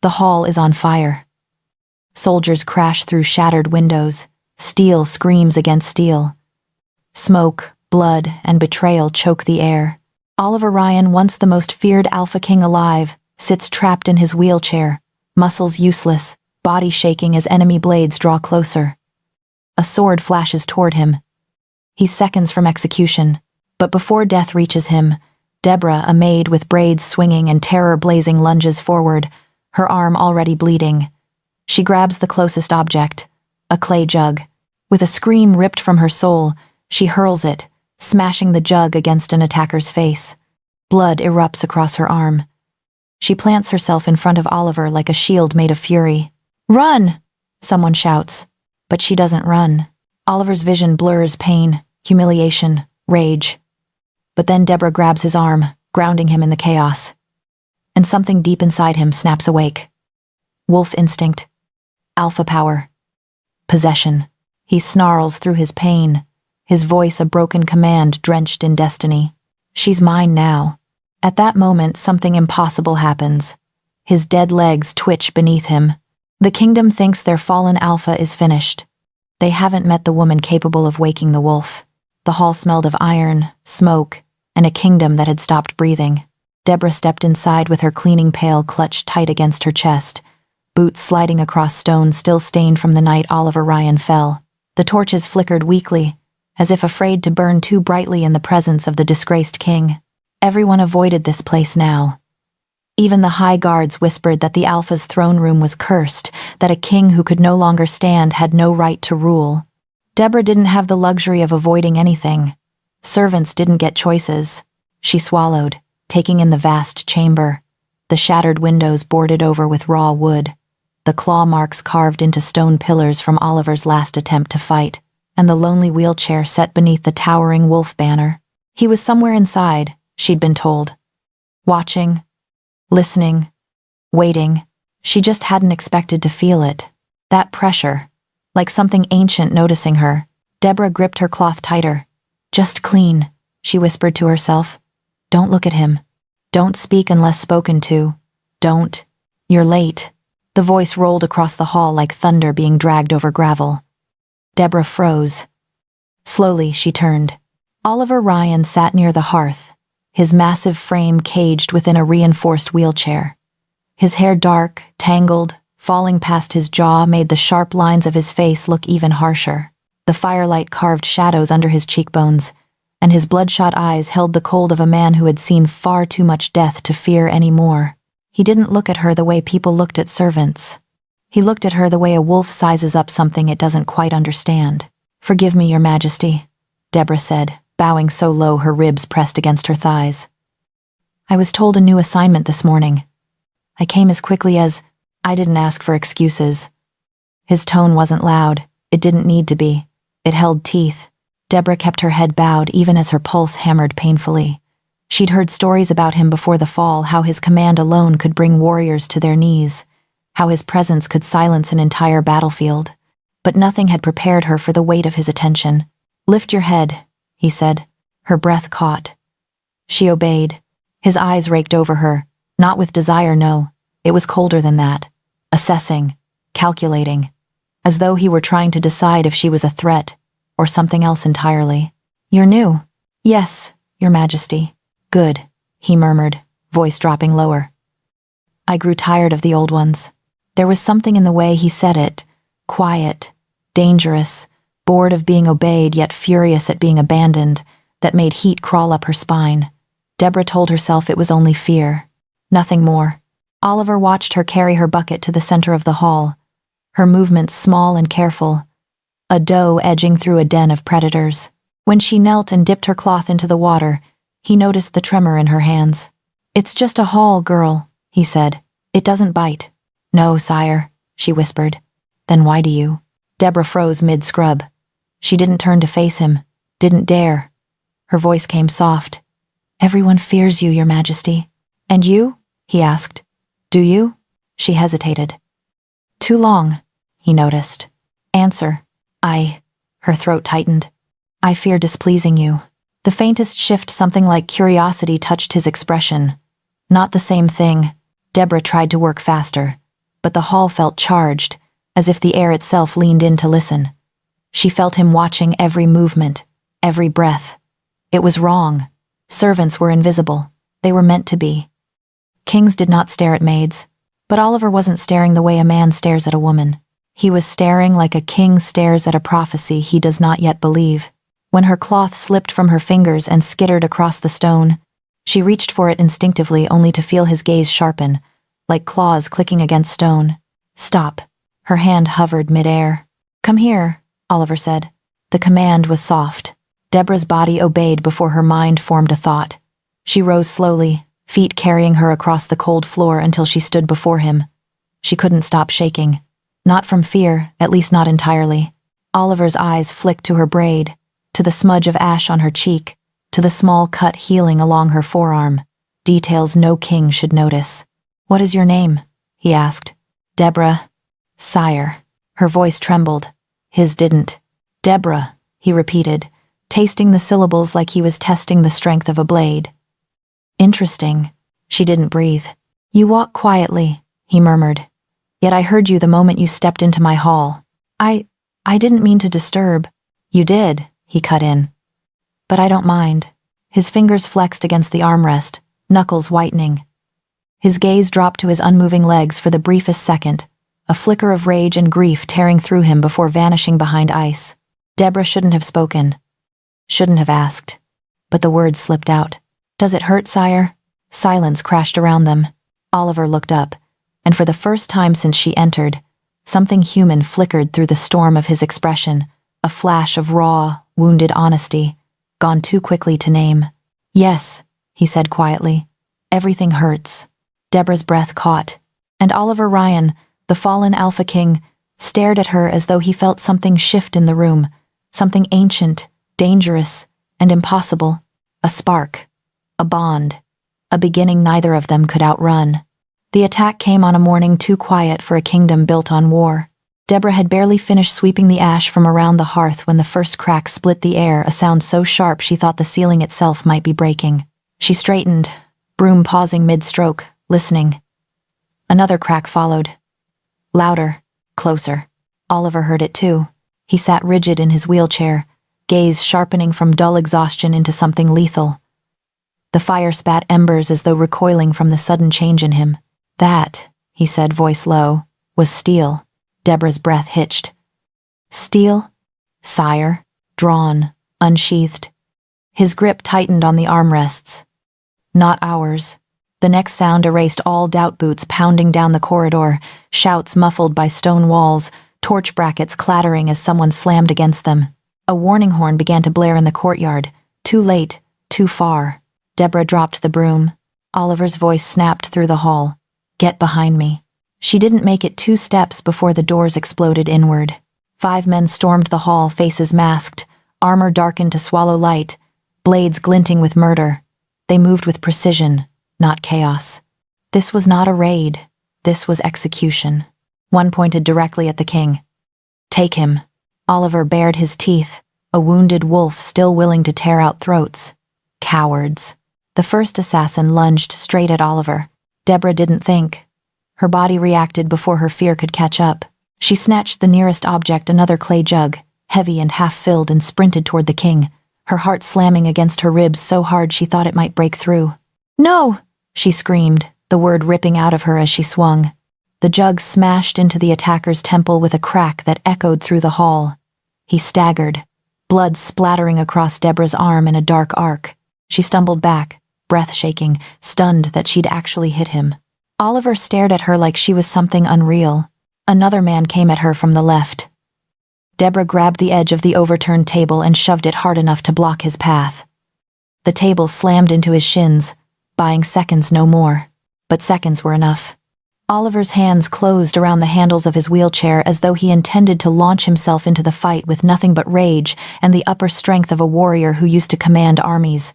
The hall is on fire. Soldiers crash through shattered windows. Steel screams against steel. Smoke, blood, and betrayal choke the air. Oliver Ryan, once the most feared Alpha King alive, sits trapped in his wheelchair, muscles useless, body shaking as enemy blades draw closer. A sword flashes toward him. He's seconds from execution, but before death reaches him, Deborah, a maid with braids swinging and terror blazing, lunges forward, her arm already bleeding. She grabs the closest object, a clay jug. With a scream ripped from her soul, she hurls it, smashing the jug against an attacker's face. Blood erupts across her arm. She plants herself in front of Oliver like a shield made of fury. "Run!" someone shouts, but she doesn't run. Oliver's vision blurs pain, humiliation, rage. But then Deborah grabs his arm, grounding him in the chaos. And something deep inside him snaps awake. Wolf instinct. Alpha power. Possession. He snarls through his pain, his voice a broken command drenched in destiny. She's mine now. At that moment, something impossible happens. His dead legs twitch beneath him. The kingdom thinks their fallen alpha is finished. They haven't met the woman capable of waking the wolf. The hall smelled of iron, smoke, and a kingdom that had stopped breathing. Deborah stepped inside with her cleaning pail clutched tight against her chest, boots sliding across stones still stained from the night Oliver Ryan fell. The torches flickered weakly, as if afraid to burn too brightly in the presence of the disgraced king. Everyone avoided this place now. Even the high guards whispered that the Alpha's throne room was cursed, that a king who could no longer stand had no right to rule. Deborah didn't have the luxury of avoiding anything. Servants didn't get choices. She swallowed, taking in the vast chamber, the shattered windows boarded over with raw wood, the claw marks carved into stone pillars from Oliver's last attempt to fight, and the lonely wheelchair set beneath the towering wolf banner. He was somewhere inside, she'd been told. Watching, listening, waiting. She just hadn't expected to feel it. That pressure, like something ancient noticing her. Deborah gripped her cloth tighter. "Just clean," she whispered to herself. "Don't look at him. Don't speak unless spoken to. Don't. You're late." The voice rolled across the hall like thunder being dragged over gravel. Deborah froze. Slowly, she turned. Oliver Ryan sat near the hearth, his massive frame caged within a reinforced wheelchair. His hair dark, tangled, falling past his jaw made the sharp lines of his face look even harsher. The firelight carved shadows under his cheekbones, and his bloodshot eyes held the cold of a man who had seen far too much death to fear any more. He didn't look at her the way people looked at servants. He looked at her the way a wolf sizes up something it doesn't quite understand. "Forgive me, Your Majesty," Deborah said, bowing so low her ribs pressed against her thighs. "I was told a new assignment this morning. I came as quickly as I didn't ask for excuses." His tone wasn't loud. It didn't need to be. It held teeth. Deborah kept her head bowed even as her pulse hammered painfully. She'd heard stories about him before the fall, how his command alone could bring warriors to their knees, how his presence could silence an entire battlefield. But nothing had prepared her for the weight of his attention. "Lift your head," he said. Her breath caught. She obeyed. His eyes raked over her, not with desire, no. It was colder than that. Assessing, calculating, as though he were trying to decide if she was a threat or something else entirely. "You're new." "Yes, Your Majesty." "Good," he murmured, voice dropping lower. "I grew tired of the old ones." There was something in the way he said it, quiet, dangerous, bored of being obeyed yet furious at being abandoned, that made heat crawl up her spine. Deborah told herself it was only fear, nothing more. Oliver watched her carry her bucket to the center of the hall, her movements small and careful, a doe edging through a den of predators. When she knelt and dipped her cloth into the water, he noticed the tremor in her hands. "It's just a haul, girl," he said. "It doesn't bite." "No, sire," she whispered. "Then why do you?" Deborah froze mid-scrub. She didn't turn to face him, didn't dare. Her voice came soft. "Everyone fears you, Your Majesty." "And you?" he asked. "Do you?" She hesitated. "Too long," he noticed. "Answer." Her throat tightened. "I fear displeasing you." The faintest shift, something like curiosity, touched his expression. Not the same thing. Deborah tried to work faster. but the hall felt charged, as if the air itself leaned in to listen. She felt him watching every movement, every breath. It was wrong. Servants were invisible. They were meant to be. Kings did not stare at maids, but Oliver wasn't staring the way a man stares at a woman. He was staring like a king stares at a prophecy he does not yet believe. When her cloth slipped from her fingers and skittered across the stone, she reached for it instinctively only to feel his gaze sharpen, like claws clicking against stone. Stop. Her hand hovered mid-air. Come here, Oliver said. The command was soft. Deborah's body obeyed before her mind formed a thought. She rose slowly, feet carrying her across the cold floor until she stood before him. She couldn't stop shaking. Not from fear, at least not entirely. Oliver's eyes flicked to her braid, to the smudge of ash on her cheek, to the small cut healing along her forearm. Details no king should notice. What is your name? He asked. Deborah. Sire. Her voice trembled. His didn't. Deborah, he repeated, tasting the syllables like he was testing the strength of a blade. Interesting. She didn't breathe. You walk quietly, he murmured. Yet I heard you the moment you stepped into my hall. I didn't mean to disturb. You did, he cut in. But I don't mind. His fingers flexed against the armrest, knuckles whitening. His gaze dropped to his unmoving legs for the briefest second, a flicker of rage and grief tearing through him before vanishing behind ice. Deborah shouldn't have spoken. Shouldn't have asked. But the words slipped out. Does it hurt, sire? Silence crashed around them. Oliver looked up, and for the first time since she entered, something human flickered through the storm of his expression, a flash of raw, wounded honesty, gone too quickly to name. Yes, he said quietly. Everything hurts. Deborah's breath caught, and Oliver Ryan, the fallen Alpha King, stared at her as though he felt something shift in the room, something ancient, dangerous, and impossible. A spark. A bond. A beginning neither of them could outrun. The attack came on a morning too quiet for a kingdom built on war. Deborah had barely finished sweeping the ash from around the hearth when the first crack split the air, a sound so sharp she thought the ceiling itself might be breaking. She straightened, broom pausing mid-stroke, listening. Another crack followed. Louder, closer. Oliver heard it too. He sat rigid in his wheelchair, gaze sharpening from dull exhaustion into something lethal. The fire spat embers as though recoiling from the sudden change in him. That, he said, voice low, was steel. Deborah's breath hitched. Steel? Sire. Drawn, unsheathed. His grip tightened on the armrests. Not ours. The next sound erased all doubt. Boots pounding down the corridor, shouts muffled by stone walls, torch brackets clattering as someone slammed against them. A warning horn began to blare in the courtyard. Too late, too far. Deborah dropped the broom. Oliver's voice snapped through the hall. Get behind me. She didn't make it 2 steps before the doors exploded inward. 5 men stormed the hall, faces masked, armor darkened to swallow light, blades glinting with murder. They moved with precision, not chaos. This was not a raid. This was execution. One pointed directly at the king. Take him. Oliver bared his teeth, a wounded wolf still willing to tear out throats. Cowards. The first assassin lunged straight at Oliver. Deborah didn't think. Her body reacted before her fear could catch up. She snatched the nearest object, another clay jug, heavy and half-filled, and sprinted toward the king, her heart slamming against her ribs so hard she thought it might break through. No! She screamed, the word ripping out of her as she swung. The jug smashed into the attacker's temple with a crack that echoed through the hall. He staggered, blood splattering across Deborah's arm in a dark arc. She stumbled back, breath shaking, stunned that she'd actually hit him. Oliver stared at her like she was something unreal. Another man came at her from the left. Deborah grabbed the edge of the overturned table and shoved it hard enough to block his path. The table slammed into his shins, buying seconds no more. But seconds were enough. Oliver's hands closed around the handles of his wheelchair as though he intended to launch himself into the fight with nothing but rage and the upper strength of a warrior who used to command armies.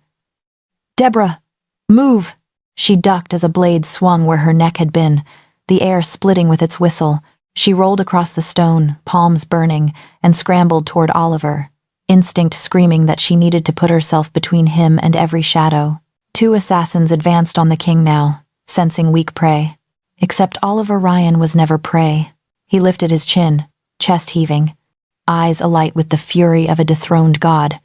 Deborah! Move! She ducked as a blade swung where her neck had been, the air splitting with its whistle. She rolled across the stone, palms burning, and scrambled toward Oliver, instinct screaming that she needed to put herself between him and every shadow. 2 assassins advanced on the king now, sensing weak prey. Except Oliver Ryan was never prey. He lifted his chin, chest heaving, eyes alight with the fury of a dethroned god.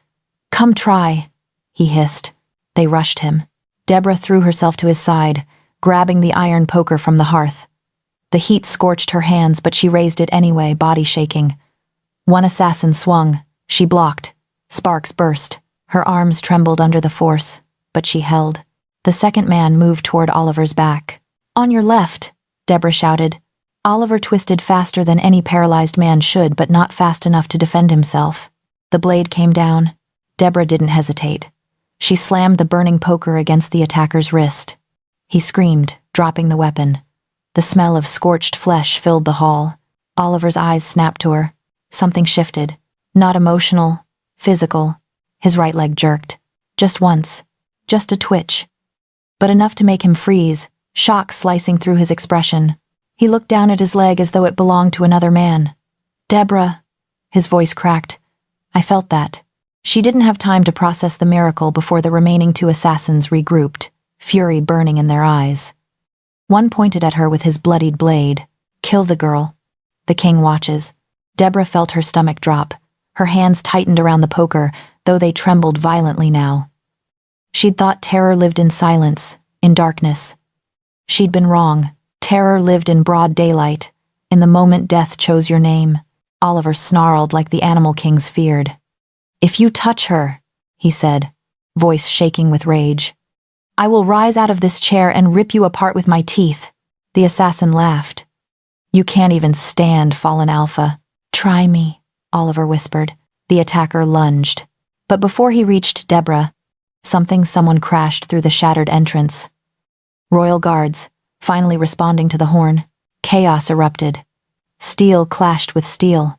"Come try," he hissed. They rushed him. Deborah threw herself to his side, grabbing the iron poker from the hearth. The heat scorched her hands, but she raised it anyway, body shaking. One assassin swung. She blocked. Sparks burst. Her arms trembled under the force, but she held. The second man moved toward Oliver's back. "On your left," Deborah shouted. Oliver twisted faster than any paralyzed man should, but not fast enough to defend himself. The blade came down. Deborah didn't hesitate. She slammed the burning poker against the attacker's wrist. He screamed, dropping the weapon. The smell of scorched flesh filled the hall. Oliver's eyes snapped to her. Something shifted. Not emotional, physical. His right leg jerked. Just once. Just a twitch. But enough to make him freeze, shock slicing through his expression. He looked down at his leg as though it belonged to another man. "Deborah," his voice cracked. "I felt that." She didn't have time to process the miracle before the remaining two assassins regrouped, fury burning in their eyes. One pointed at her with his bloodied blade. "Kill the girl." The king watches. Deborah felt her stomach drop. Her hands tightened around the poker, though they trembled violently now. She'd thought terror lived in silence, in darkness. She'd been wrong. Terror lived in broad daylight, in the moment death chose your name. Oliver snarled like the animal kings feared. "If you touch her," he said, voice shaking with rage, "I will rise out of this chair and rip you apart with my teeth." The assassin laughed. "You can't even stand, fallen alpha." "Try me," Oliver whispered. The attacker lunged. But before he reached Deborah, someone crashed through the shattered entrance. Royal guards, finally responding to the horn. Chaos erupted. Steel clashed with steel.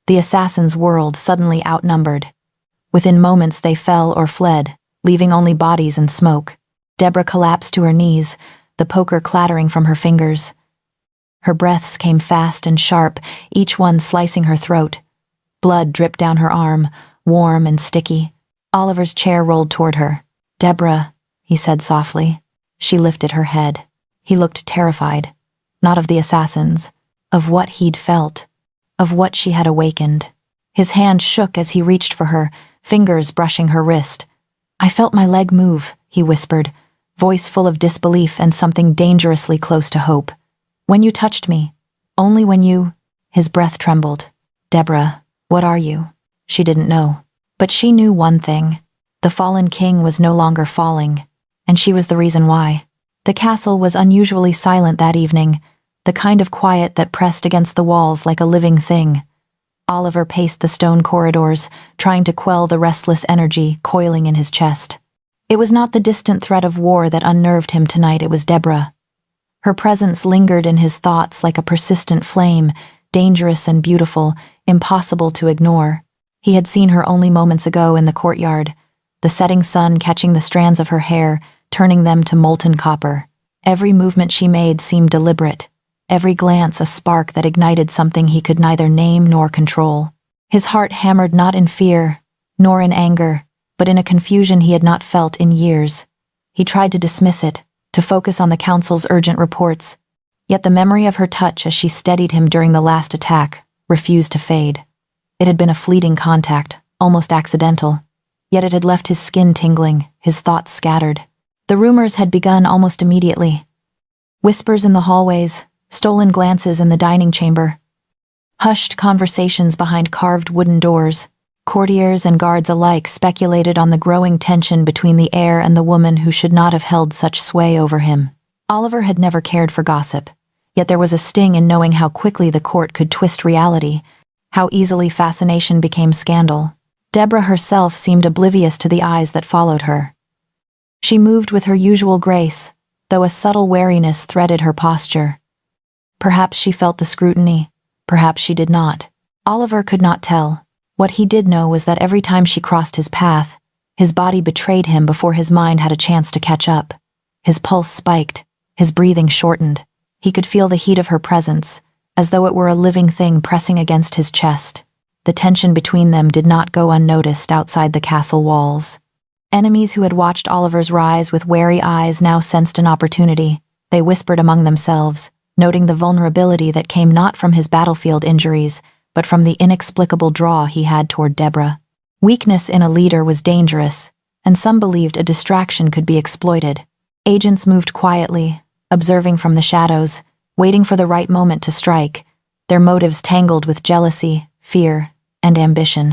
The assassins whirled, suddenly outnumbered. Within moments they fell or fled, leaving only bodies and smoke. Deborah collapsed to her knees, the poker clattering from her fingers. Her breaths came fast and sharp, each one slicing her throat. Blood dripped down her arm, warm and sticky. Oliver's chair rolled toward her. "Deborah," he said softly. She lifted her head. He looked terrified, not of the assassins, of what he'd felt, of what she had awakened. His hand shook as he reached for her, fingers brushing her wrist. "I felt my leg move," he whispered, voice full of disbelief and something dangerously close to hope. "When you touched me. Only when you—" His breath trembled. "Deborah, what are you?" She didn't know. But she knew one thing. The fallen king was no longer falling, and she was the reason why. The castle was unusually silent that evening, the kind of quiet that pressed against the walls like a living thing. Oliver paced the stone corridors, trying to quell the restless energy coiling in his chest. It was not the distant threat of war that unnerved him tonight, it was Deborah. Her presence lingered in his thoughts like a persistent flame, dangerous and beautiful, impossible to ignore. He had seen her only moments ago in the courtyard, the setting sun catching the strands of her hair, turning them to molten copper. Every movement she made seemed deliberate, every glance a spark that ignited something he could neither name nor control. His heart hammered not in fear, nor in anger, but in a confusion he had not felt in years. He tried to dismiss it, to focus on the council's urgent reports, yet the memory of her touch as she steadied him during the last attack refused to fade. It had been a fleeting contact, almost accidental, yet it had left his skin tingling, his thoughts scattered. The rumors had begun almost immediately. Whispers in the hallways, stolen glances in the dining chamber, hushed conversations behind carved wooden doors. Courtiers and guards alike speculated on the growing tension between the heir and the woman who should not have held such sway over him. Oliver had never cared for gossip, yet there was a sting in knowing how quickly the court could twist reality, how easily fascination became scandal. Deborah herself seemed oblivious to the eyes that followed her. She moved with her usual grace, though a subtle wariness threaded her posture. Perhaps she felt the scrutiny, perhaps she did not. Oliver could not tell. What he did know was that every time she crossed his path, his body betrayed him before his mind had a chance to catch up. His pulse spiked, his breathing shortened. He could feel the heat of her presence, as though it were a living thing pressing against his chest. The tension between them did not go unnoticed outside the castle walls. Enemies who had watched Oliver's rise with wary eyes now sensed an opportunity. They whispered among themselves, noting the vulnerability that came not from his battlefield injuries, but from the inexplicable draw he had toward Deborah. Weakness in a leader was dangerous, and some believed a distraction could be exploited. Agents moved quietly, observing from the shadows, waiting for the right moment to strike, their motives tangled with jealousy, fear, and ambition.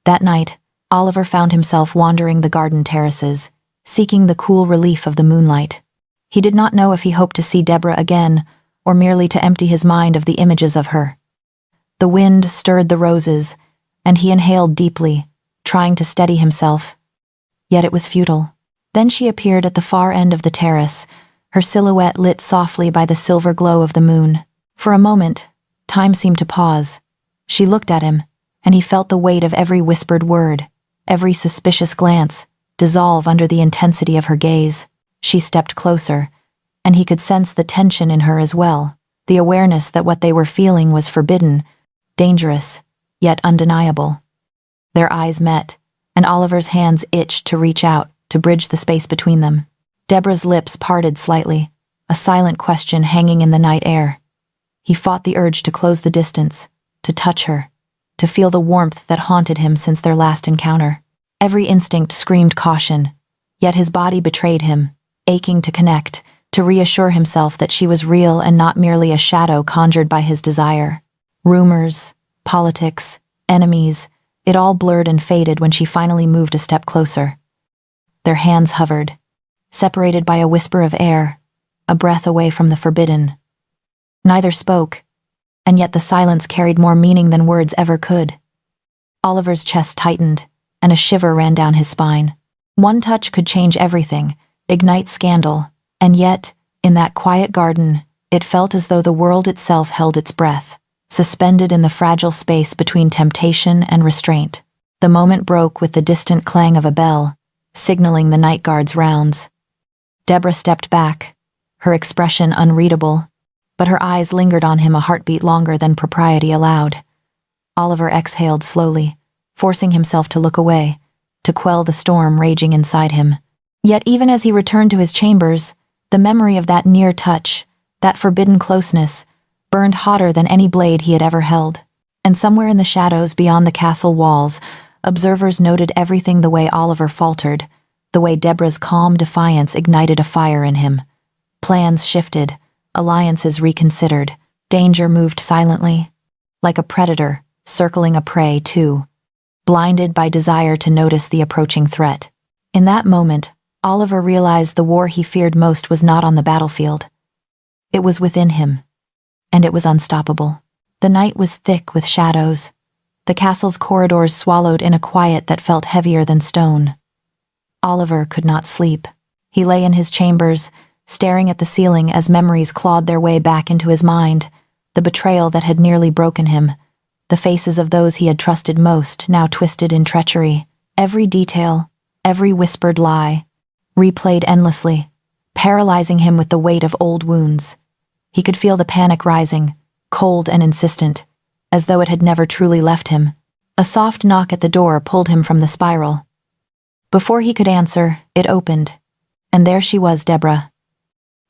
That night, Oliver found himself wandering the garden terraces, seeking the cool relief of the moonlight. He did not know if he hoped to see Deborah again, or merely to empty his mind of the images of her. The wind stirred the roses, and he inhaled deeply, trying to steady himself. Yet it was futile. Then she appeared at the far end of the terrace, her silhouette lit softly by the silver glow of the moon. For a moment, time seemed to pause. She looked at him, and he felt the weight of every whispered word, every suspicious glance, dissolve under the intensity of her gaze. She stepped closer, and he could sense the tension in her as well, the awareness that what they were feeling was forbidden, dangerous, yet undeniable. Their eyes met, and Oliver's hands itched to reach out, to bridge the space between them. Deborah's lips parted slightly, a silent question hanging in the night air. He fought the urge to close the distance, to touch her, to feel the warmth that haunted him since their last encounter. Every instinct screamed caution, yet his body betrayed him, aching to connect, to reassure himself that she was real and not merely a shadow conjured by his desire. Rumors, politics, enemies, it all blurred and faded when she finally moved a step closer. Their hands hovered, separated by a whisper of air, a breath away from the forbidden. Neither spoke, and yet the silence carried more meaning than words ever could. Oliver's chest tightened, and a shiver ran down his spine. One touch could change everything, ignite scandal, and yet, in that quiet garden, it felt as though the world itself held its breath, suspended in the fragile space between temptation and restraint. The moment broke with the distant clang of a bell, signaling the night guard's rounds. Deborah stepped back, her expression unreadable, but her eyes lingered on him a heartbeat longer than propriety allowed. Oliver exhaled slowly, forcing himself to look away, to quell the storm raging inside him. Yet even as he returned to his chambers, the memory of that near touch, that forbidden closeness, burned hotter than any blade he had ever held. And somewhere in the shadows beyond the castle walls, observers noted everything: the way Oliver faltered, the way Deborah's calm defiance ignited a fire in him. Plans shifted, alliances reconsidered, danger moved silently, like a predator circling a prey too, blinded by desire to notice the approaching threat. In that moment, Oliver realized the war he feared most was not on the battlefield. It was within him, and it was unstoppable. The night was thick with shadows, the castle's corridors swallowed in a quiet that felt heavier than stone. Oliver could not sleep. He lay in his chambers, staring at the ceiling as memories clawed their way back into his mind, the betrayal that had nearly broken him, the faces of those he had trusted most now twisted in treachery, every detail, every whispered lie, replayed endlessly, paralyzing him with the weight of old wounds. He could feel the panic rising, cold and insistent, as though it had never truly left him. A soft knock at the door pulled him from the spiral. Before he could answer, it opened, and there she was, Deborah.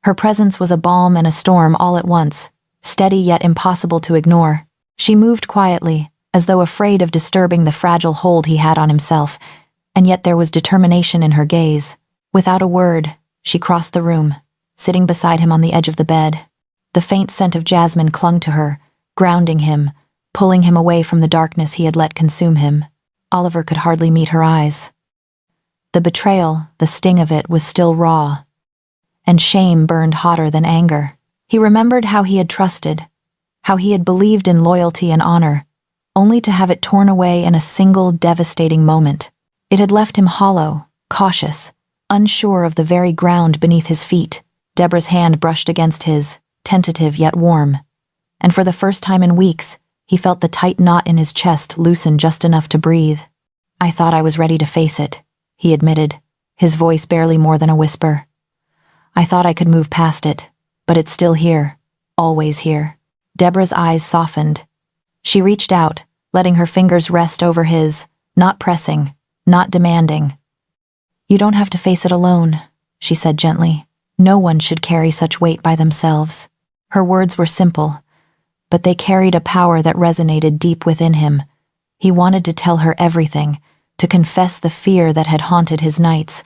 Her presence was a balm and a storm all at once, steady yet impossible to ignore. She moved quietly, as though afraid of disturbing the fragile hold he had on himself, and yet there was determination in her gaze. Without a word, she crossed the room, sitting beside him on the edge of the bed. The faint scent of jasmine clung to her, grounding him, pulling him away from the darkness he had let consume him. Oliver could hardly meet her eyes. The betrayal, the sting of it, was still raw, and shame burned hotter than anger. He remembered how he had trusted, how he had believed in loyalty and honor, only to have it torn away in a single devastating moment. It had left him hollow, cautious, unsure of the very ground beneath his feet. Deborah's hand brushed against his, tentative yet warm, and for the first time in weeks, he felt the tight knot in his chest loosen just enough to breathe. "I thought I was ready to face it," he admitted, his voice barely more than a whisper. "I thought I could move past it, but it's still here, always here." Deborah's eyes softened. She reached out, letting her fingers rest over his, not pressing, not demanding. "You don't have to face it alone," she said gently. "No one should carry such weight by themselves." Her words were simple, but they carried a power that resonated deep within him. He wanted to tell her everything, to confess the fear that had haunted his nights,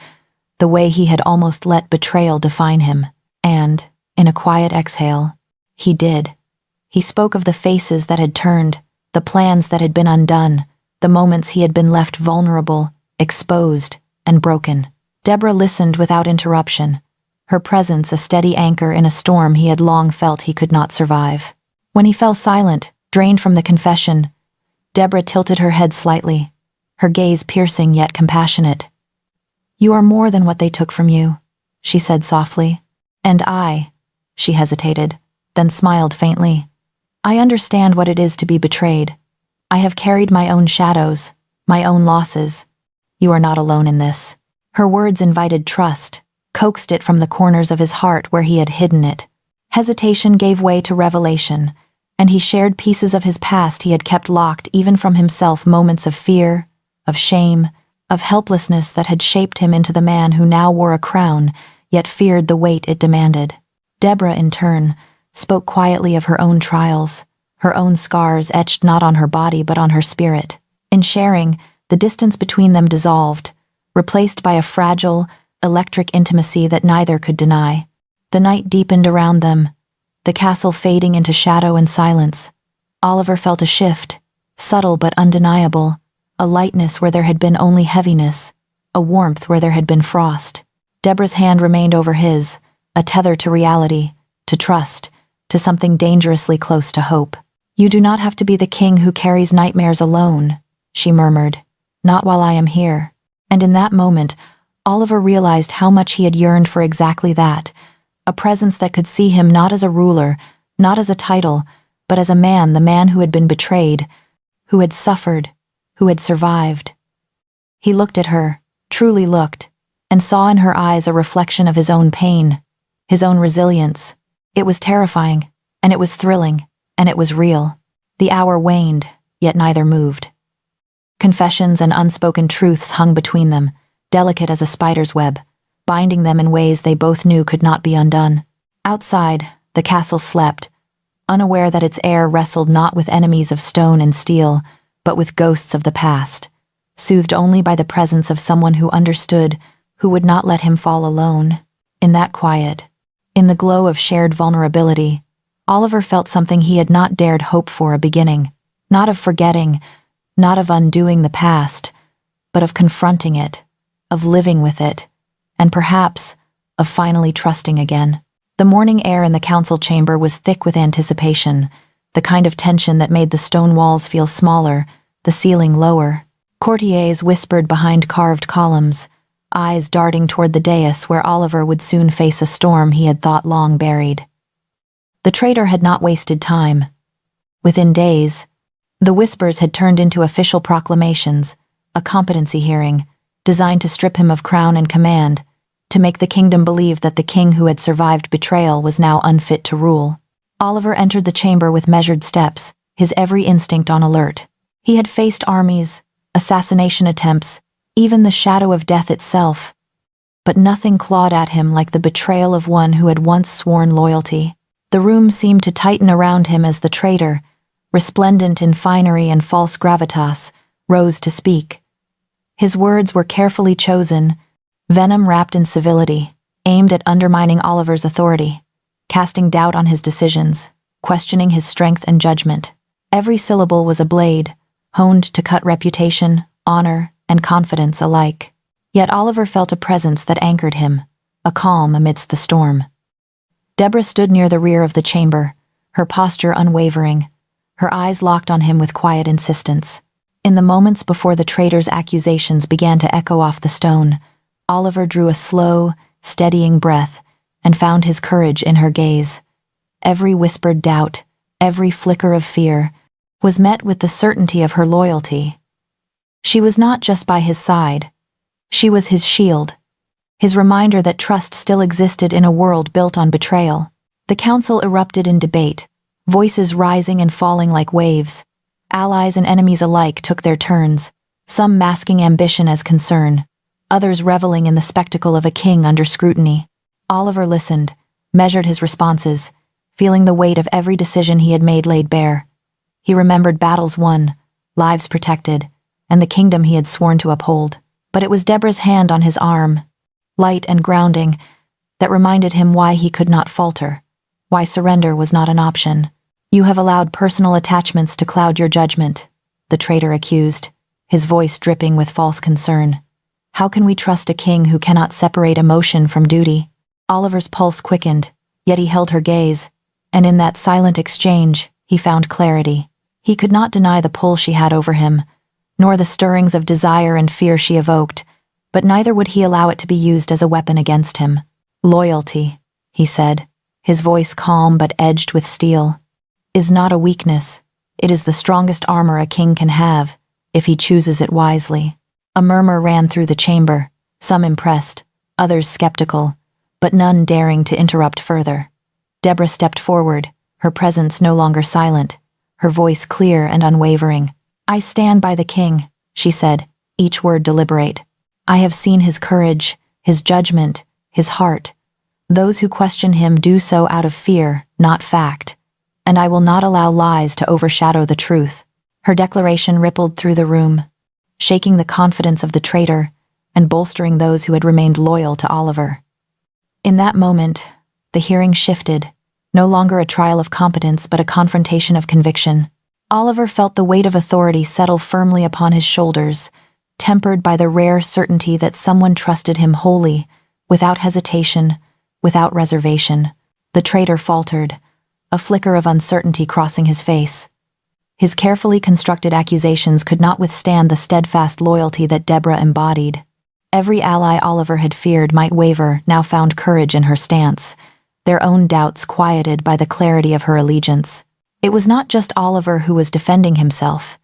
the way he had almost let betrayal define him. And, in a quiet exhale, he did. He spoke of the faces that had turned, the plans that had been undone, the moments he had been left vulnerable, exposed, and broken. Deborah listened without interruption, her presence a steady anchor in a storm he had long felt he could not survive. When he fell silent, drained from the confession, Deborah tilted her head slightly, her gaze piercing yet compassionate. "You are more than what they took from you," she said softly. "And she hesitated, then smiled faintly. "I understand what it is to be betrayed. I have carried my own shadows, my own losses. You are not alone in this." Her words invited trust, coaxed it from the corners of his heart where he had hidden it. Hesitation gave way to revelation, and he shared pieces of his past he had kept locked even from himself, moments of fear, of shame, of helplessness that had shaped him into the man who now wore a crown, yet feared the weight it demanded. Deborah, in turn, spoke quietly of her own trials, her own scars etched not on her body but on her spirit. In sharing, the distance between them dissolved, replaced by a fragile, electric intimacy that neither could deny. The night deepened around them, the castle fading into shadow and silence. Oliver felt a shift, subtle but undeniable, a lightness where there had been only heaviness, a warmth where there had been frost. Deborah's hand remained over his, a tether to reality, to trust, to something dangerously close to hope. "You do not have to be the king who carries nightmares alone," she murmured. "Not while I am here." And in that moment, Oliver realized how much he had yearned for exactly that, a presence that could see him not as a ruler, not as a title, but as a man, the man who had been betrayed, who had suffered, who had survived. He looked at her, truly looked, and saw in her eyes a reflection of his own pain, his own resilience. It was terrifying, and it was thrilling, and it was real. The hour waned, yet neither moved. Confessions and unspoken truths hung between them, delicate as a spider's web, binding them in ways they both knew could not be undone. Outside, the castle slept, unaware that its air wrestled not with enemies of stone and steel, but with ghosts of the past, soothed only by the presence of someone who understood, who would not let him fall alone. In that quiet, in the glow of shared vulnerability, Oliver felt something he had not dared hope for a beginning, not of forgetting, not of undoing the past, but of confronting it, of living with it, and perhaps of finally trusting again. The morning air in the council chamber was thick with anticipation, the kind of tension that made the stone walls feel smaller, the ceiling lower. Courtiers whispered behind carved columns, eyes darting toward the dais where Oliver would soon face a storm he had thought long buried. The traitor had not wasted time. Within days, the whispers had turned into official proclamations, a competency hearing, designed to strip him of crown and command, to make the kingdom believe that the king who had survived betrayal was now unfit to rule. Oliver entered the chamber with measured steps, his every instinct on alert. He had faced armies, assassination attempts, even the shadow of death itself, but nothing clawed at him like the betrayal of one who had once sworn loyalty. The room seemed to tighten around him as the traitor, resplendent in finery and false gravitas, rose to speak. His words were carefully chosen, venom wrapped in civility, aimed at undermining Oliver's authority, casting doubt on his decisions, questioning his strength and judgment. Every syllable was a blade, honed to cut reputation, honor, and confidence alike. Yet Oliver felt a presence that anchored him, a calm amidst the storm. Deborah stood near the rear of the chamber, her posture unwavering, her eyes locked on him with quiet insistence. In the moments before the traitor's accusations began to echo off the stone, Oliver drew a slow, steadying breath and found his courage in her gaze. Every whispered doubt, every flicker of fear, was met with the certainty of her loyalty. She was not just by his side. She was his shield, his reminder that trust still existed in a world built on betrayal. The council erupted in debate, voices rising and falling like waves. Allies and enemies alike took their turns, some masking ambition as concern, others reveling in the spectacle of a king under scrutiny. Oliver listened, measured his responses, feeling the weight of every decision he had made laid bare. He remembered battles won, lives protected, and the kingdom he had sworn to uphold. But it was Deborah's hand on his arm, light and grounding, that reminded him why he could not falter, why surrender was not an option. "You have allowed personal attachments to cloud your judgment," the traitor accused, his voice dripping with false concern. "How can we trust a king who cannot separate emotion from duty?" Oliver's pulse quickened, yet he held her gaze, and in that silent exchange, he found clarity. He could not deny the pull she had over him, nor the stirrings of desire and fear she evoked, but neither would he allow it to be used as a weapon against him. "Loyalty," he said, his voice calm but edged with steel, "is not a weakness. It is the strongest armor a king can have, if he chooses it wisely." A murmur ran through the chamber, some impressed, others skeptical, but none daring to interrupt further. Deborah stepped forward, her presence no longer silent, her voice clear and unwavering. "I stand by the king," she said, each word deliberate. "I have seen his courage, his judgment, his heart. Those who question him do so out of fear, not fact, and I will not allow lies to overshadow the truth." Her declaration rippled through the room, shaking the confidence of the traitor and bolstering those who had remained loyal to Oliver. In that moment, the hearing shifted, no longer a trial of competence but a confrontation of conviction. Oliver felt the weight of authority settle firmly upon his shoulders, tempered by the rare certainty that someone trusted him wholly, without hesitation, without reservation. The traitor faltered, a flicker of uncertainty crossing his face. His carefully constructed accusations could not withstand the steadfast loyalty that Deborah embodied. Every ally Oliver had feared might waver now found courage in her stance, their own doubts quieted by the clarity of her allegiance. It was not just Oliver who was defending himself.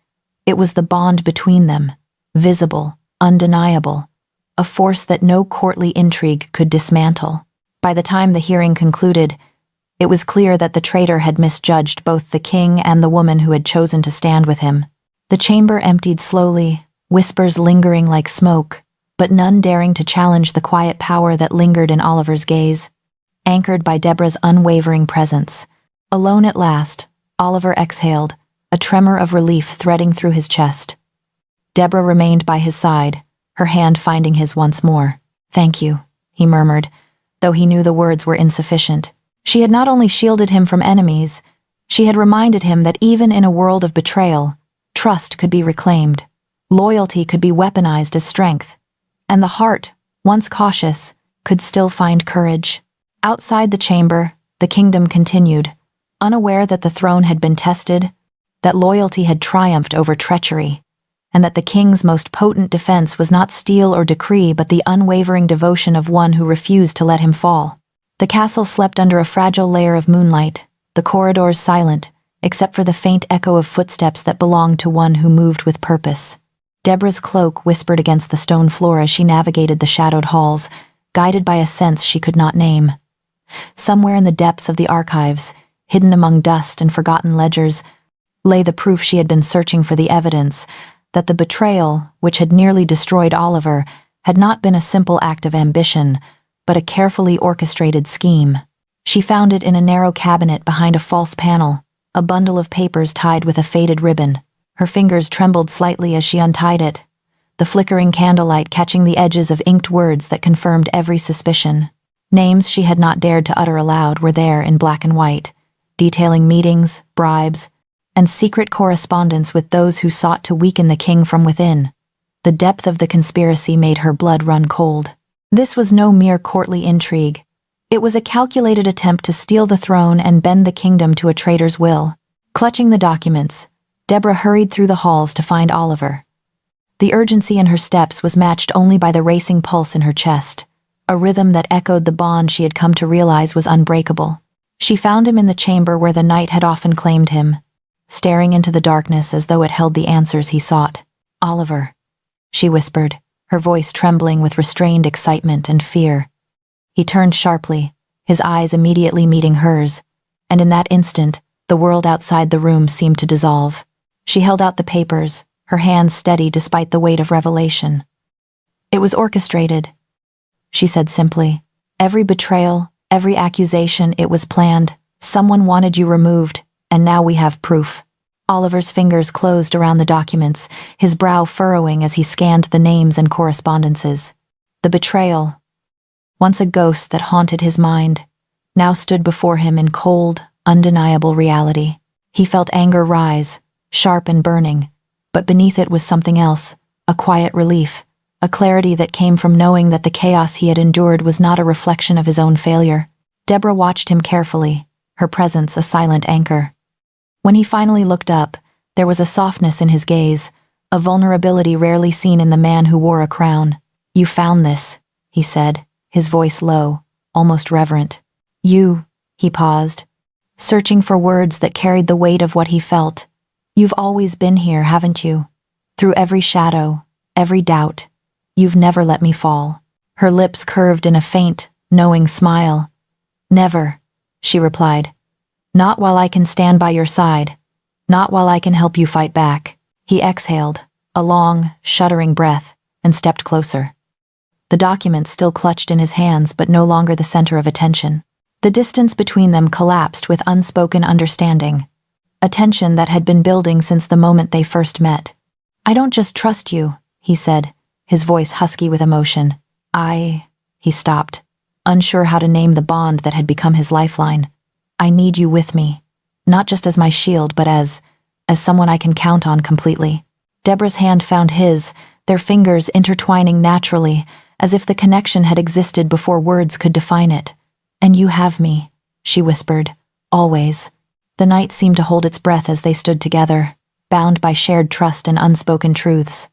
It was the bond between them, visible, undeniable, a force that no courtly intrigue could dismantle. By the time the hearing concluded, it was clear that the traitor had misjudged both the king and the woman who had chosen to stand with him. The chamber emptied slowly, whispers lingering like smoke, but none daring to challenge the quiet power that lingered in Oliver's gaze, anchored by Deborah's unwavering presence. Alone at last, Oliver exhaled, a tremor of relief threading through his chest. Deborah remained by his side, her hand finding his once more. "Thank you," he murmured, though he knew the words were insufficient. She had not only shielded him from enemies, she had reminded him that even in a world of betrayal, trust could be reclaimed, loyalty could be weaponized as strength, and the heart, once cautious, could still find courage. Outside the chamber, the kingdom continued, unaware that the throne had been tested, that loyalty had triumphed over treachery, and that the king's most potent defense was not steel or decree but the unwavering devotion of one who refused to let him fall. The castle slept under a fragile layer of moonlight, the corridors silent, except for the faint echo of footsteps that belonged to one who moved with purpose. Deborah's cloak whispered against the stone floor as she navigated the shadowed halls, guided by a sense she could not name. Somewhere in the depths of the archives, hidden among dust and forgotten ledgers, lay the proof she had been searching for, the evidence that the betrayal, which had nearly destroyed Oliver, had not been a simple act of ambition, but a carefully orchestrated scheme. She found it in a narrow cabinet behind a false panel, a bundle of papers tied with a faded ribbon. Her fingers trembled slightly as she untied it, the flickering candlelight catching the edges of inked words that confirmed every suspicion. Names she had not dared to utter aloud were there in black and white, detailing meetings, bribes, and secret correspondence with those who sought to weaken the king from within. The depth of the conspiracy made her blood run cold. This was no mere courtly intrigue. It was a calculated attempt to steal the throne and bend the kingdom to a traitor's will. Clutching the documents, Deborah hurried through the halls to find Oliver. The urgency in her steps was matched only by the racing pulse in her chest, a rhythm that echoed the bond she had come to realize was unbreakable. She found him in the chamber where the night had often claimed him, staring into the darkness as though it held the answers he sought. "Oliver," she whispered, her voice trembling with restrained excitement and fear. He turned sharply, his eyes immediately meeting hers, and in that instant, the world outside the room seemed to dissolve. She held out the papers, her hands steady despite the weight of revelation. "It was orchestrated," she said simply. "Every betrayal, every accusation, it was planned, Someone wanted you removed, and now we have proof. Oliver's fingers closed around the documents, his brow furrowing as he scanned the names and correspondences. The betrayal, once a ghost that haunted his mind, now stood before him in cold, undeniable reality. He felt anger rise, sharp and burning, but beneath it was something else, a quiet relief, a clarity that came from knowing that the chaos he had endured was not a reflection of his own failure. Deborah watched him carefully, her presence a silent anchor. When he finally looked up, there was a softness in his gaze, a vulnerability rarely seen in the man who wore a crown. "You found this," he said, his voice low, almost reverent. "You," he paused, searching for words that carried the weight of what he felt. "You've always been here, haven't you? Through every shadow, every doubt. You've never let me fall." Her lips curved in a faint, knowing smile. "Never," she replied. "Not while I can stand by your side. Not while I can help you fight back." He exhaled, a long, shuddering breath, and stepped closer. The document still clutched in his hands, but no longer the center of attention. The distance between them collapsed with unspoken understanding, a tension that had been building since the moment they first met. "I don't just trust you," he said, his voice husky with emotion. He stopped, unsure how to name the bond that had become his lifeline. "I need you with me, not just as my shield, but as someone I can count on completely." Deborah's hand found his, their fingers intertwining naturally, as if the connection had existed before words could define it. "And you have me," she whispered, "always." The night seemed to hold its breath as they stood together, bound by shared trust and unspoken truths.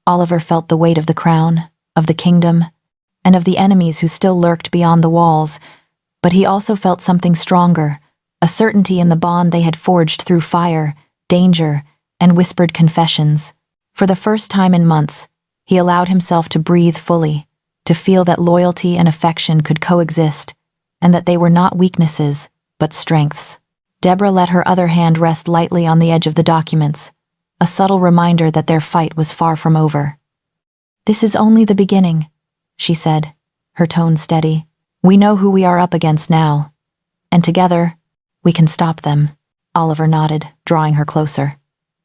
Oliver felt the weight of the crown, of the kingdom, and of the enemies who still lurked beyond the walls, but he also felt something stronger, a certainty in the bond they had forged through fire, danger, and whispered confessions. For the first time in months, he allowed himself to breathe fully, to feel that loyalty and affection could coexist, and that they were not weaknesses, but strengths. Deborah let her other hand rest lightly on the edge of the documents, a subtle reminder that their fight was far from over. "This is only the beginning," she said, her tone steady. "We know who we are up against now, and together, we can stop them." Oliver nodded, drawing her closer.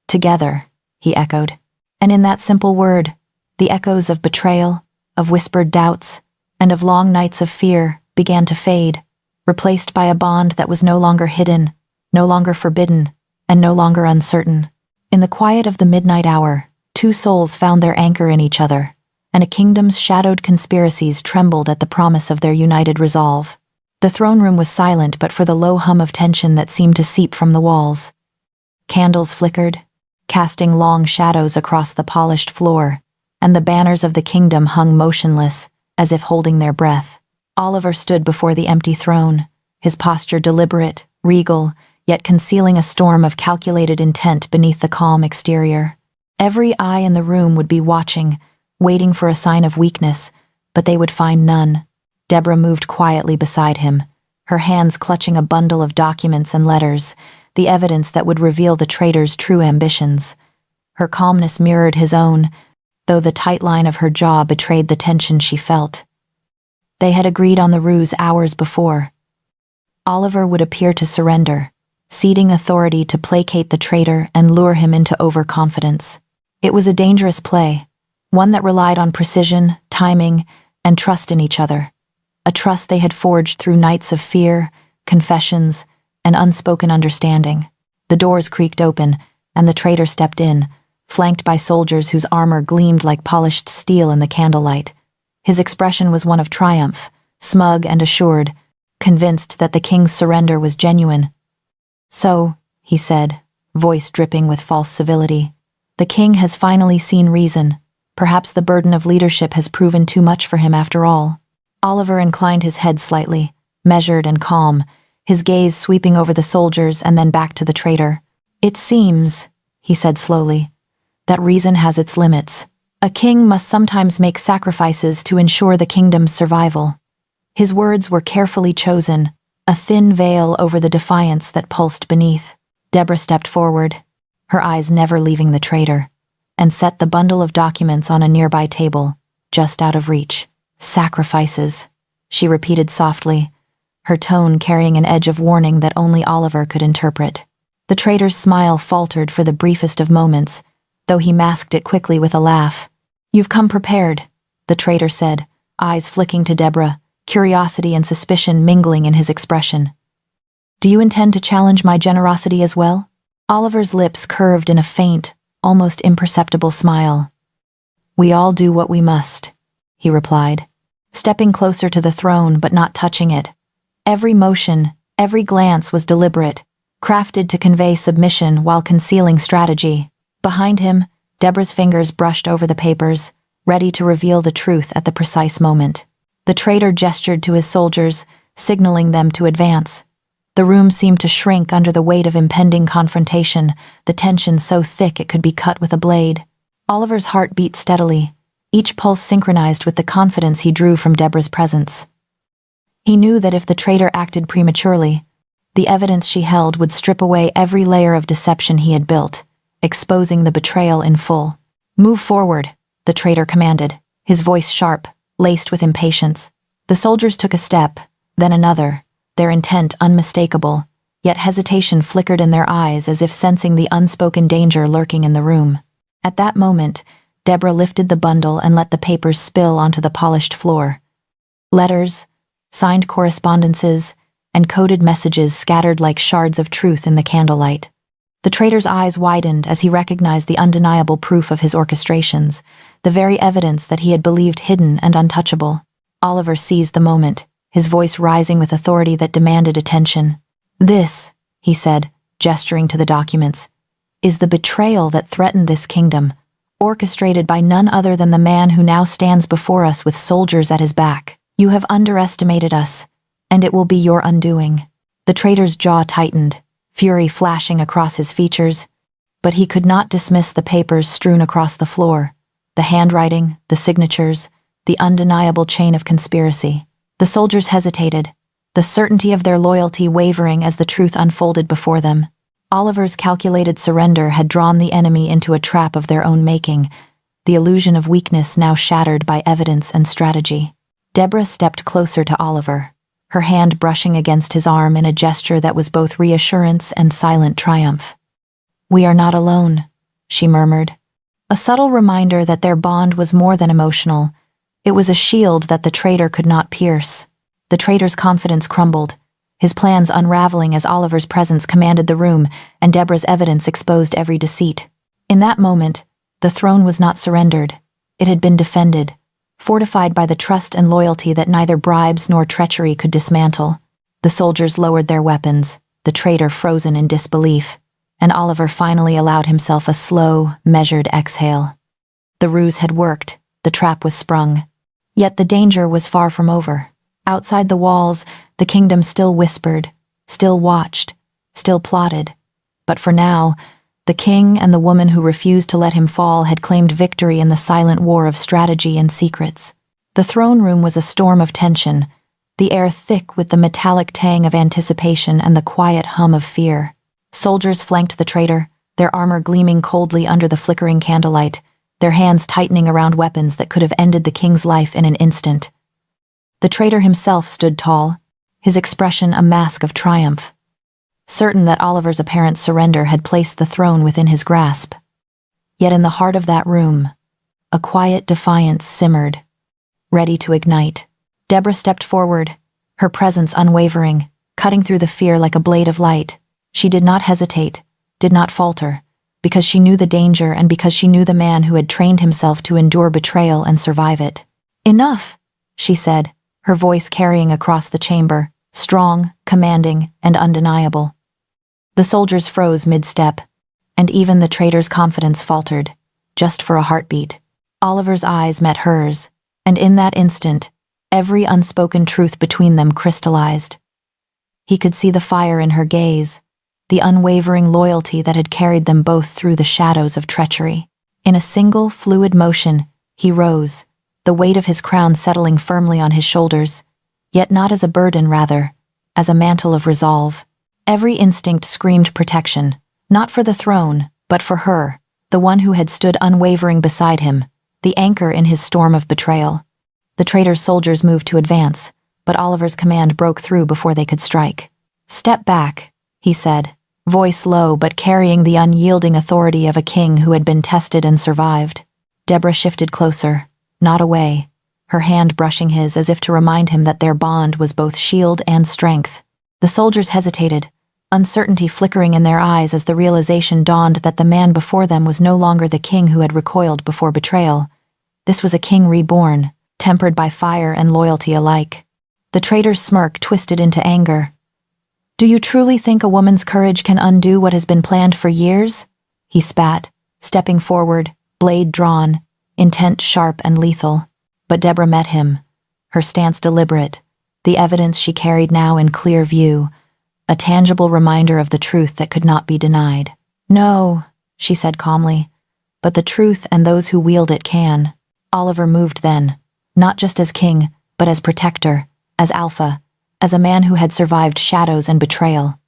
"Together," he echoed. And in that simple word, the echoes of betrayal, of whispered doubts, and of long nights of fear began to fade, replaced by a bond that was no longer hidden, no longer forbidden, and no longer uncertain. In the quiet of the midnight hour, two souls found their anchor in each other, and a kingdom's shadowed conspiracies trembled at the promise of their united resolve. The throne room was silent but for the low hum of tension that seemed to seep from the walls. Candles flickered, casting long shadows across the polished floor, and the banners of the kingdom hung motionless, as if holding their breath. Oliver stood before the empty throne, his posture deliberate, regal, yet concealing a storm of calculated intent beneath the calm exterior. Every eye in the room would be watching, waiting for a sign of weakness, but they would find none. Deborah moved quietly beside him, her hands clutching a bundle of documents and letters, the evidence that would reveal the traitor's true ambitions. Her calmness mirrored his own, though the tight line of her jaw betrayed the tension she felt. They had agreed on the ruse hours before. Oliver would appear to surrender, ceding authority to placate the traitor and lure him into overconfidence. It was a dangerous play, one that relied on precision, timing, and trust in each other, a trust they had forged through nights of fear, confessions, and unspoken understanding. The doors creaked open, and the traitor stepped in, flanked by soldiers whose armor gleamed like polished steel in the candlelight. His expression was one of triumph, smug and assured, convinced that the king's surrender was genuine. "So," he said, voice dripping with false civility, "the king has finally seen reason. Perhaps the burden of leadership has proven too much for him after all." Oliver inclined his head slightly, measured and calm, his gaze sweeping over the soldiers and then back to the traitor. "It seems," he said slowly, "that reason has its limits. A king must sometimes make sacrifices to ensure the kingdom's survival." His words were carefully chosen, a thin veil over the defiance that pulsed beneath. Deborah stepped forward, her eyes never leaving the traitor, and set the bundle of documents on a nearby table, just out of reach. "Sacrifices," she repeated softly, her tone carrying an edge of warning that only Oliver could interpret. The traitor's smile faltered for the briefest of moments, though he masked it quickly with a laugh. "You've come prepared," the traitor said, eyes flicking to Deborah, curiosity and suspicion mingling in his expression. "Do you intend to challenge my generosity as well?" Oliver's lips curved in a faint, almost imperceptible smile. "We all do what we must," he replied, stepping closer to the throne but not touching it. Every motion, every glance was deliberate, crafted to convey submission while concealing strategy. Behind him, Deborah's fingers brushed over the papers, ready to reveal the truth at the precise moment. The traitor gestured to his soldiers, signaling them to advance. The room seemed to shrink under the weight of impending confrontation, the tension so thick it could be cut with a blade. Oliver's heart beat steadily, each pulse synchronized with the confidence he drew from Deborah's presence. He knew that if the traitor acted prematurely, the evidence she held would strip away every layer of deception he had built, exposing the betrayal in full. "Move forward," the traitor commanded, his voice sharp, laced with impatience. The soldiers took a step, then another, their intent unmistakable, yet hesitation flickered in their eyes as if sensing the unspoken danger lurking in the room. At that moment, Deborah lifted the bundle and let the papers spill onto the polished floor. Letters, signed correspondences, and coded messages scattered like shards of truth in the candlelight. The traitor's eyes widened as he recognized the undeniable proof of his orchestrations, the very evidence that he had believed hidden and untouchable. Oliver seized the moment, his voice rising with authority that demanded attention. "This," he said, gesturing to the documents, "is the betrayal that threatened this kingdom, orchestrated by none other than the man who now stands before us with soldiers at his back. You have underestimated us, and it will be your undoing." The traitor's jaw tightened, fury flashing across his features, but he could not dismiss the papers strewn across the floor, the handwriting, the signatures, the undeniable chain of conspiracy. The soldiers hesitated, the certainty of their loyalty wavering as the truth unfolded before them. Oliver's calculated surrender had drawn the enemy into a trap of their own making, the illusion of weakness now shattered by evidence and strategy. Deborah stepped closer to Oliver, her hand brushing against his arm in a gesture that was both reassurance and silent triumph. "We are not alone," she murmured, a subtle reminder that their bond was more than emotional. It was a shield that the traitor could not pierce. The traitor's confidence crumbled, his plans unraveling as Oliver's presence commanded the room and Deborah's evidence exposed every deceit. In that moment, the throne was not surrendered. It had been defended, fortified by the trust and loyalty that neither bribes nor treachery could dismantle. The soldiers lowered their weapons, the traitor frozen in disbelief, and Oliver finally allowed himself a slow, measured exhale. The ruse had worked, the trap was sprung. Yet the danger was far from over. Outside the walls, the kingdom still whispered, still watched, still plotted. But for now, the king and the woman who refused to let him fall had claimed victory in the silent war of strategy and secrets. The throne room was a storm of tension, the air thick with the metallic tang of anticipation and the quiet hum of fear. Soldiers flanked the traitor, their armor gleaming coldly under the flickering candlelight, their hands tightening around weapons that could have ended the king's life in an instant. The traitor himself stood tall, his expression a mask of triumph, certain that Oliver's apparent surrender had placed the throne within his grasp. Yet in the heart of that room, a quiet defiance simmered, ready to ignite. Deborah stepped forward, her presence unwavering, cutting through the fear like a blade of light. She did not hesitate, did not falter, because she knew the danger and because she knew the man who had trained himself to endure betrayal and survive it. "Enough," she said, her voice carrying across the chamber, strong, commanding, and undeniable. The soldiers froze mid-step, and even the traitor's confidence faltered, just for a heartbeat. Oliver's eyes met hers, and in that instant, every unspoken truth between them crystallized. He could see the fire in her gaze, the unwavering loyalty that had carried them both through the shadows of treachery. In a single, fluid motion, he rose, the weight of his crown settling firmly on his shoulders, yet not as a burden, rather, as a mantle of resolve. Every instinct screamed protection, not for the throne, but for her, the one who had stood unwavering beside him, the anchor in his storm of betrayal. The traitor's soldiers moved to advance, but Oliver's command broke through before they could strike. "Step back," he said, voice low but carrying the unyielding authority of a king who had been tested and survived. Deborah shifted closer, not away, her hand brushing his as if to remind him that their bond was both shield and strength. The soldiers hesitated, uncertainty flickering in their eyes as the realization dawned that the man before them was no longer the king who had recoiled before betrayal. This was a king reborn, tempered by fire and loyalty alike. The traitor's smirk twisted into anger. "Do you truly think a woman's courage can undo what has been planned for years?" he spat, stepping forward, blade drawn, intent sharp and lethal. But Deborah met him, her stance deliberate, the evidence she carried now in clear view, a tangible reminder of the truth that could not be denied. "No," she said calmly, "but the truth and those who wield it can." Oliver moved then, not just as king, but as protector, as alpha, as a man who had survived shadows and betrayal.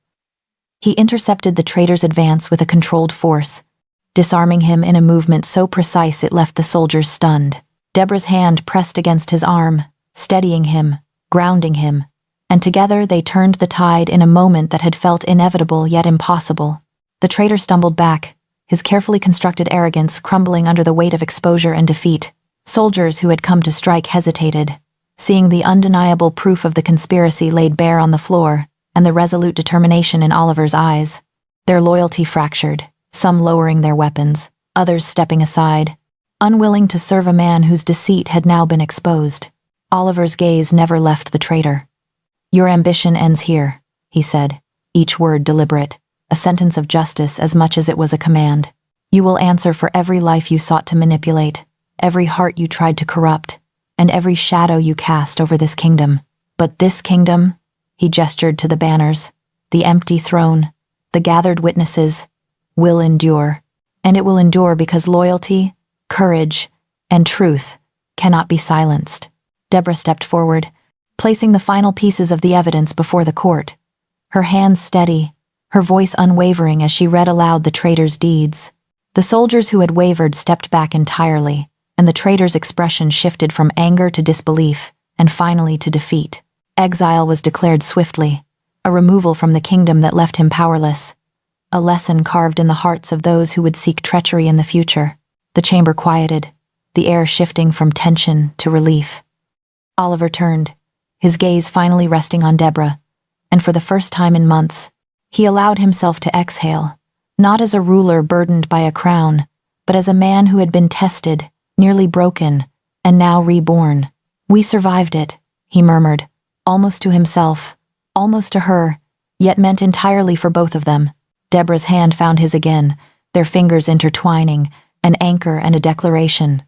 He intercepted the traitor's advance with a controlled force, disarming him in a movement so precise it left the soldiers stunned. Deborah's hand pressed against his arm, steadying him, grounding him, and together they turned the tide in a moment that had felt inevitable yet impossible. The traitor stumbled back, his carefully constructed arrogance crumbling under the weight of exposure and defeat. Soldiers who had come to strike hesitated, seeing the undeniable proof of the conspiracy laid bare on the floor and the resolute determination in Oliver's eyes. Their loyalty fractured, some lowering their weapons, others stepping aside, unwilling to serve a man whose deceit had now been exposed. Oliver's gaze never left the traitor. "Your ambition ends here," he said, each word deliberate, a sentence of justice as much as it was a command. "You will answer for every life you sought to manipulate, every heart you tried to corrupt, and every shadow you cast over this kingdom. But this kingdom," he gestured to the banners, "the empty throne, the gathered witnesses, will endure. And it will endure because loyalty, courage, and truth cannot be silenced." Deborah stepped forward, placing the final pieces of the evidence before the court, her hands steady, her voice unwavering as she read aloud the traitor's deeds. The soldiers who had wavered stepped back entirely, and the traitor's expression shifted from anger to disbelief, and finally to defeat. Exile was declared swiftly, a removal from the kingdom that left him powerless, a lesson carved in the hearts of those who would seek treachery in the future. The chamber quieted, the air shifting from tension to relief. Oliver turned, his gaze finally resting on Deborah, and for the first time in months, he allowed himself to exhale, not as a ruler burdened by a crown, but as a man who had been tested, nearly broken, and now reborn. "We survived it," he murmured, almost to himself, almost to her, yet meant entirely for both of them. Deborah's hand found his again, their fingers intertwining, an anchor and a declaration.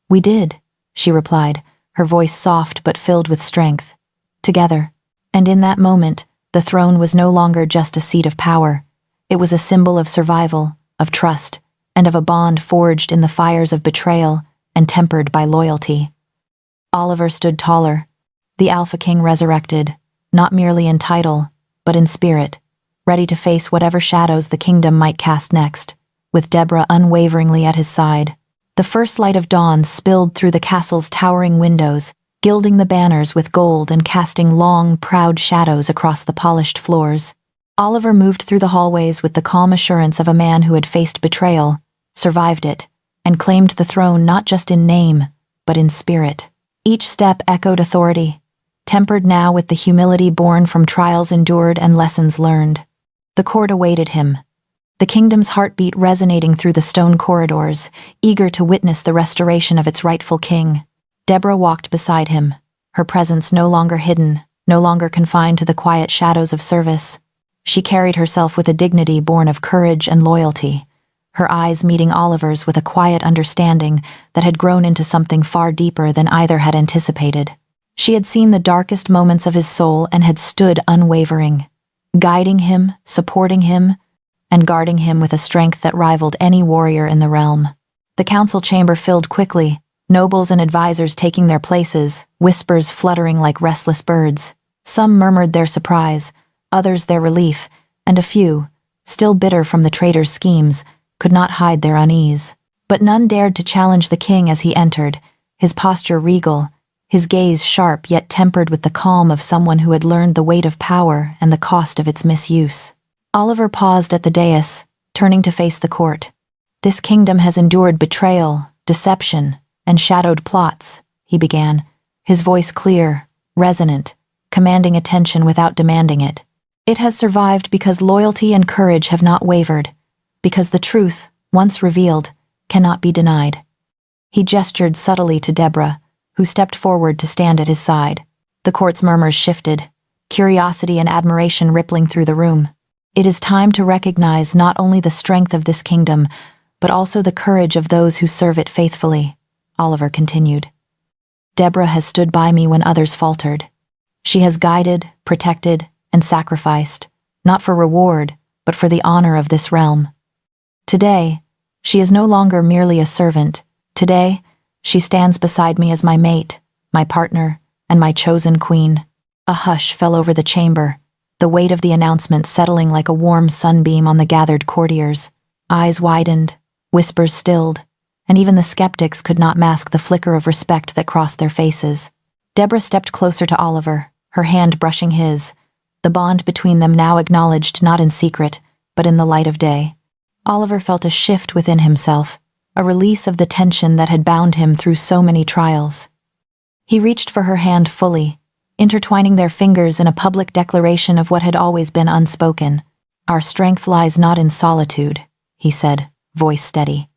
"We did," she replied, her voice soft but filled with strength. "Together." And in that moment, the throne was no longer just a seat of power. It was a symbol of survival, of trust, and of a bond forged in the fires of betrayal and tempered by loyalty. Oliver stood taller, the Alpha King resurrected, not merely in title, but in spirit, ready to face whatever shadows the kingdom might cast next, with Deborah unwaveringly at his side. The first light of dawn spilled through the castle's towering windows, gilding the banners with gold and casting long, proud shadows across the polished floors. Oliver moved through the hallways with the calm assurance of a man who had faced betrayal, survived it, and claimed the throne not just in name, but in spirit. Each step echoed authority, tempered now with the humility born from trials endured and lessons learned. The court awaited him, the kingdom's heartbeat resonating through the stone corridors, eager to witness the restoration of its rightful king. Deborah walked beside him, her presence no longer hidden, no longer confined to the quiet shadows of service. She carried herself with a dignity born of courage and loyalty, her eyes meeting Oliver's with a quiet understanding that had grown into something far deeper than either had anticipated. She had seen the darkest moments of his soul and had stood unwavering, guiding him, supporting him, and guarding him with a strength that rivaled any warrior in the realm. The council chamber filled quickly, nobles and advisors taking their places, whispers fluttering like restless birds. Some murmured their surprise, others their relief, and a few, still bitter from the traitor's schemes, could not hide their unease. But none dared to challenge the king as he entered, his posture regal, his gaze sharp yet tempered with the calm of someone who had learned the weight of power and the cost of its misuse. Oliver paused at the dais, turning to face the court. "This kingdom has endured betrayal, deception, and shadowed plots," he began, his voice clear, resonant, commanding attention without demanding it. "It has survived because loyalty and courage have not wavered, because the truth, once revealed, cannot be denied." He gestured subtly to Deborah, who stepped forward to stand at his side. The court's murmurs shifted, curiosity and admiration rippling through the room. "It is time to recognize not only the strength of this kingdom, but also the courage of those who serve it faithfully," Oliver continued. "Deborah has stood by me when others faltered. She has guided, protected, and sacrificed, not for reward, but for the honor of this realm. Today, she is no longer merely a servant. Today, she stands beside me as my mate, my partner, and my chosen queen." A hush fell over the chamber, the weight of the announcement settling like a warm sunbeam on the gathered courtiers. Eyes widened, whispers stilled, and even the skeptics could not mask the flicker of respect that crossed their faces. Deborah stepped closer to Oliver, her hand brushing his, the bond between them now acknowledged not in secret, but in the light of day. Oliver felt a shift within himself, a release of the tension that had bound him through so many trials. He reached for her hand fully, intertwining their fingers in a public declaration of what had always been unspoken. "Our strength lies not in solitude," he said, voice steady,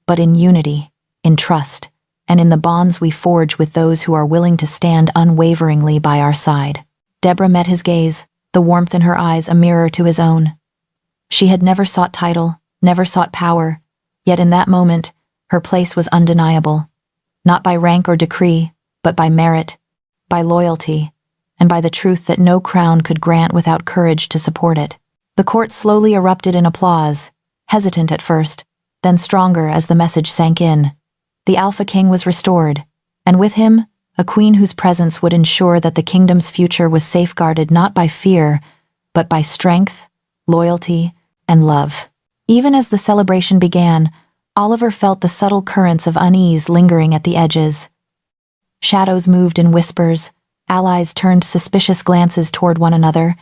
"but in unity, in trust, and in the bonds we forge with those who are willing to stand unwaveringly by our side." Deborah met his gaze, the warmth in her eyes a mirror to his own. She had never sought title, never sought power, yet in that moment, her place was undeniable, not by rank or decree, but by merit, by loyalty, and by the truth that no crown could grant without courage to support it. The court slowly erupted in applause, hesitant at first, then stronger as the message sank in. The Alpha King was restored, and with him, a queen whose presence would ensure that the kingdom's future was safeguarded not by fear, but by strength, loyalty, and love. Even as the celebration began, Oliver felt the subtle currents of unease lingering at the edges. Shadows moved in whispers, allies turned suspicious glances toward one another,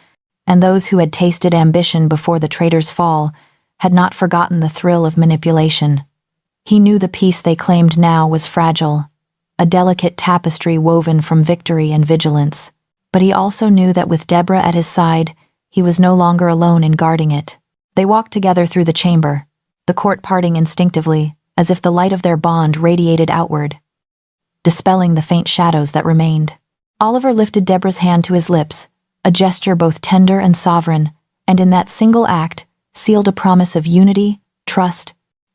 and those who had tasted ambition before the traitor's fall had not forgotten the thrill of manipulation. He knew the peace they claimed now was fragile, a delicate tapestry woven from victory and vigilance. But he also knew that with Deborah at his side, he was no longer alone in guarding it. They walked together through the chamber, the court parting instinctively, as if the light of their bond radiated outward, dispelling the faint shadows that remained. Oliver lifted Deborah's hand to his lips, a gesture both tender and sovereign, and in that single act, sealed a promise of unity, trust,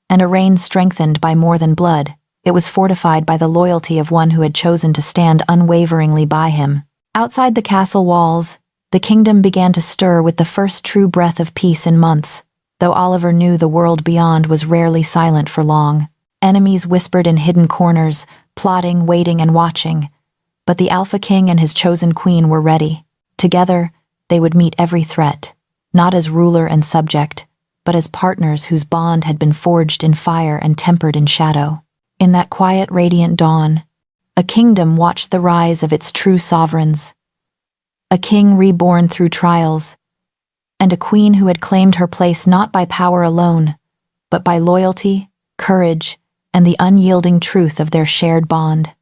and a reign strengthened by more than blood. It was fortified by the loyalty of one who had chosen to stand unwaveringly by him. Outside the castle walls, the kingdom began to stir with the first true breath of peace in months, though Oliver knew the world beyond was rarely silent for long. Enemies whispered in hidden corners, plotting, waiting, and watching. But the Alpha King and his chosen queen were ready. Together, they would meet every threat, not as ruler and subject, but as partners whose bond had been forged in fire and tempered in shadow. In that quiet, radiant dawn, a kingdom watched the rise of its true sovereigns. A king reborn through trials, and a queen who had claimed her place not by power alone, but by loyalty, courage, and the unyielding truth of their shared bond.